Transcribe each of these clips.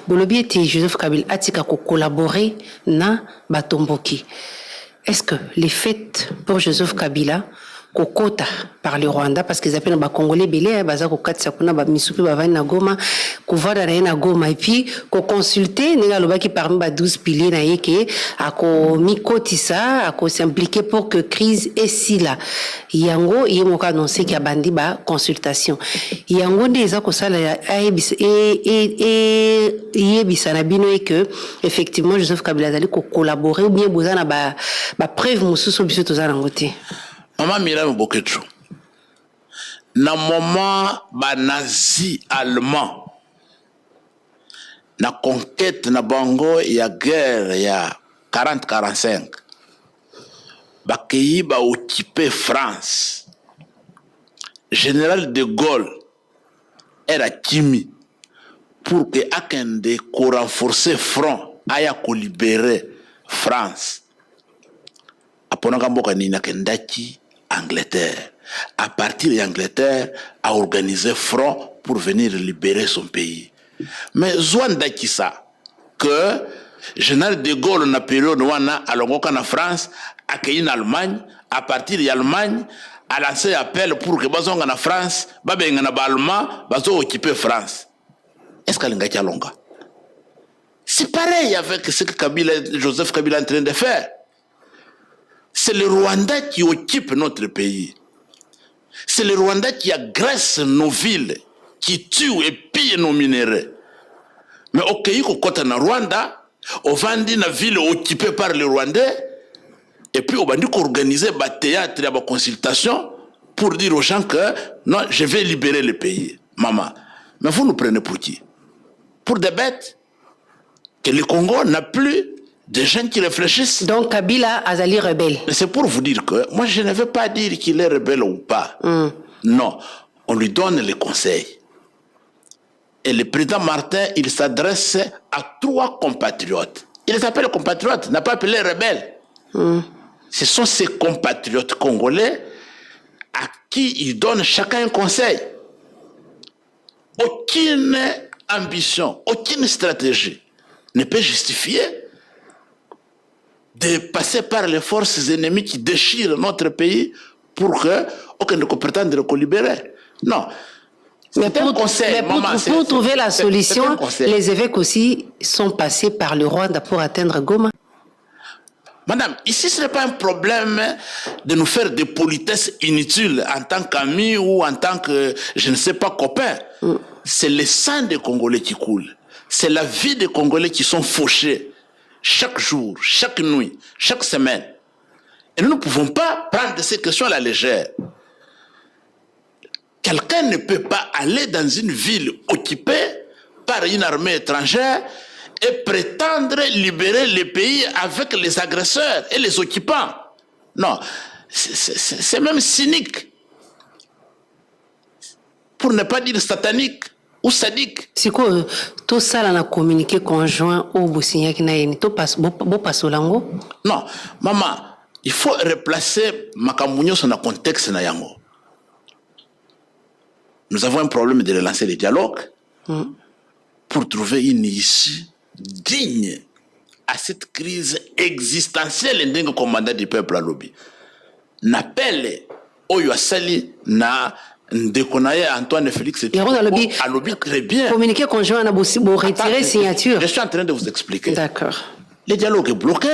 bolobi ete Joseph Kabila atika ko collaborer na batomboki. Est-ce que les faits pour Joseph Kabila kokota par le Rwanda, parce qu'ils appellent les Congolais belé, baza kokati sakuna ba misupi ba vani na Goma, kovada na Goma, et puis ko consulter nega loba ki parmi ba 12 piliers na yeke ako mikotisa ako s'impliquer pour que crise est si là. Yango yemo ka annoncer ki abandi ba consultation. Yango ndeza ko sala ayebis yebisa na bino et que effectivement Joseph Kabila zali ko collaborer ou bien bozana ba preuve mususu biso tozana ngote. Maman Mira Mbokecho, na moment ba nazi allemand, na conquête na bango ya guerre ya 40-45, ba pays ba occupé France, général de Gaulle era kimi pour que akende ko renforcer front aya ko libérer France. Aponaka mboka nina kendaki Angleterre. À partir d'Angleterre, a organisé front pour venir libérer son pays. Mais Zwanda qui ça que général de Gaulle na période wana alongoka na France, accueilli en Allemagne, à partir d'Allemagne, a lancé appel pour que bazonga na France, babenga na allemand, bazo occuper France. Est-ce que l'engagement longa? C'est pareil avec ce que Joseph Kabila est en train de faire. C'est le Rwanda qui occupe notre pays. C'est le Rwanda qui agresse nos villes, qui tue et pille nos minéraux. Mais au pays côté na Rwanda, on vend une ville occupée par les Rwandais, et puis on va organiser un théâtre et une consultation pour dire aux gens que non, je vais libérer le pays. Maman, mais vous nous prenez pour qui? Pour des bêtes? Que le Congo n'a plus des gens qui réfléchissent. Donc Kabila Azali rebelle. C'est pour vous dire que moi je ne veux pas dire qu'il est rebelle ou pas. Non, on lui donne les conseils. Et le président Martin, il s'adresse à 3 compatriotes. Il les appelle compatriotes, n'a pas appelé rebelles. Ce sont ces compatriotes congolais à qui il donne chacun un conseil. Aucune ambition, aucune stratégie ne peut justifier de passer par les forces ennemies qui déchirent notre pays pour que aucun ne prétende le libérer. Non. Mais pour trouver la solution, les évêques aussi sont passés par le Rwanda pour atteindre Goma. Madame, ici ce n'est pas un problème de nous faire des politesses inutiles en tant qu'amis ou en tant que, je ne sais pas, copains. C'est le sang des Congolais qui coule. C'est la vie des Congolais qui sont fauchés. Chaque jour, chaque nuit, chaque semaine. Et nous ne pouvons pas prendre ces questions à la légère. Quelqu'un ne peut pas aller dans une ville occupée par une armée étrangère et prétendre libérer le pays avec les agresseurs et les occupants. Non, c'est même cynique. Pour ne pas dire satanique. Ou sadique. C'est quoi tout ça là, on a communiqué conjoint au Boussinia qui n'a pas passé lango? Non, maman, il faut replacer Makambounio sur le contexte na yango. Nous avons un problème de relancer le dialogue pour trouver une issue digne à cette crise existentielle d'un commandant du peuple à lobby. N'appelle Oyo Asali na Ndekonaye Antoine Félix à lobby très bien. Communiqué conjoint à retirer signature. Je suis en train de vous expliquer. D'accord. Le dialogue est bloqué,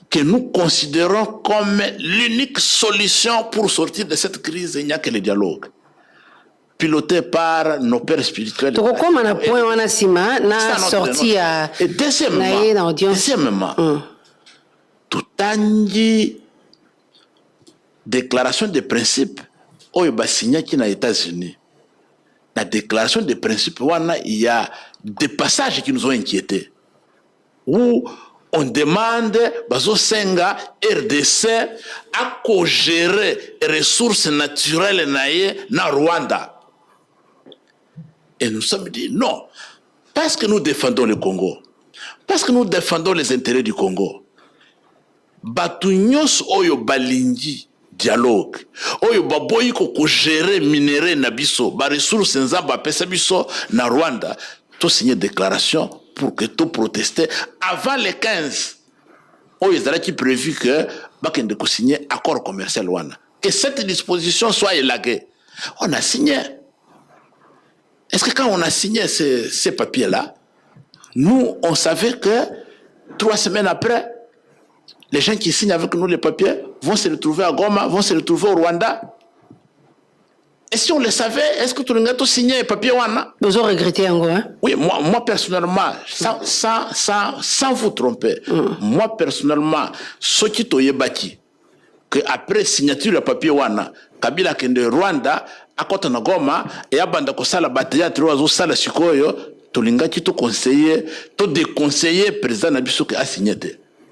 que nous considérons comme l'unique solution pour sortir de cette crise. Il n'y a que le dialogue. Piloté par nos pères spirituels. Et deuxièmement, tout tangi déclaration de principe oyo ba signé qui na États-Unis. La déclaration de principe il y a des passages qui nous ont inquiétés. Où on demande bazo senga RDC à co-gérer les ressources naturelles na Rwanda. Et nous sommes dit non, parce que nous défendons le Congo, parce que nous défendons les intérêts du Congo. Batunyos oyo balingi dialogue, oyo baboyi ko gérer minéraux na biso, ba ressources nzamba pesa biso na Rwanda. tout signé déclaration pour que tout protester avant les 15. Oh, ils avaient prévu que Bakende ko signer accord commercial wana. Que cette disposition soit élaguée. On a signé. Est-ce que quand on a signé ces papiers-là, nous, on savait que 3 semaines après, les gens qui signent avec nous les papiers vont se retrouver à Goma, vont se retrouver au Rwanda. Et si on le savait, est-ce que tout le monde a signé les papiers wana? Nous avons regretté encore, hein? Oui, moi personnellement, sans vous tromper, moi personnellement, ce qui t'a bâti, que après signature le papier wana, Kabila kende Rwanda, à côté de Goma, et à banda kosala bataille, trois sala sikoyo, tolinga qui te conseiller, te déconseiller président Nabiso qui a signé.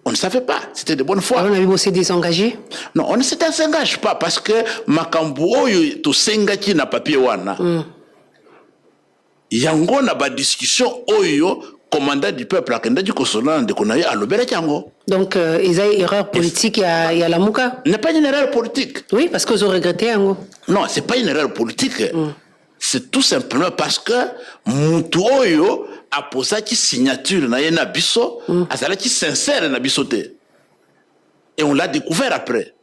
On ne savait pas, c'était de bonne foi. On a vu aussi désengagé? Non, on ne s'engage pas parce que makambu oyo to sengaki na papier wana. Yango na ba discussion oyo commandant du peuple akenda du kosona de konaye alobera yango. Donc ils ont une erreur politique il y a la Mouka. N'est pas une erreur politique. Oui, parce qu'ils ont regretté yango. Non, c'est pas une erreur politique. C'est tout simplement parce que mutu oyo a posé qui signature na yena biso, azala qui sincère na bisote. Et on l'a découvert après.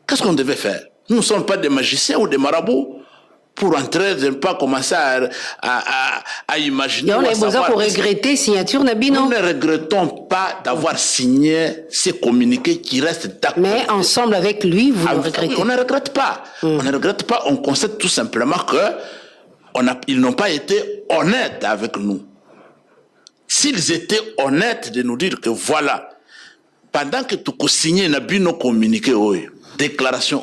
Qu'est-ce qu'on devait faire? Nous ne sommes pas des magiciens ou des marabouts pour entrer, ne pas commencer à imaginer. On a besoin pour regretter signature Nabino. Nous ne regrettons pas d'avoir signé ces communiqués qui restent d'accord. Mais ensemble avec lui, vous le regrettez. On ne regrette pas. On ne regrette pas. On constate tout simplement qu'ils n'ont pas été honnêtes avec nous. S'ils étaient honnêtes de nous dire que voilà, pendant que tu as signé nos communiqués, déclaration,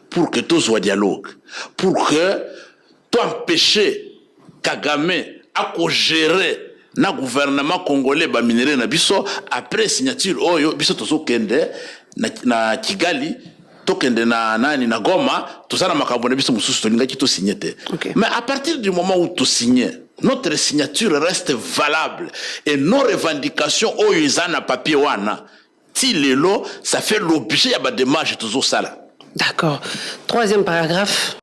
pour que tout soit dialogue, pour que tu empêches Kagame à gérer le gouvernement congolais ba minéré na biso après signature biso tozo kende na Kigali to kende na Goma tout ça na makambo na biso mususu to linga ki to signé. Mais à partir du moment où tu signes, notre signature reste valable et nos revendications izana papier wana tilelo ça fait l'objet ya ba démarche tozo sala. D'accord. 3e paragraphe.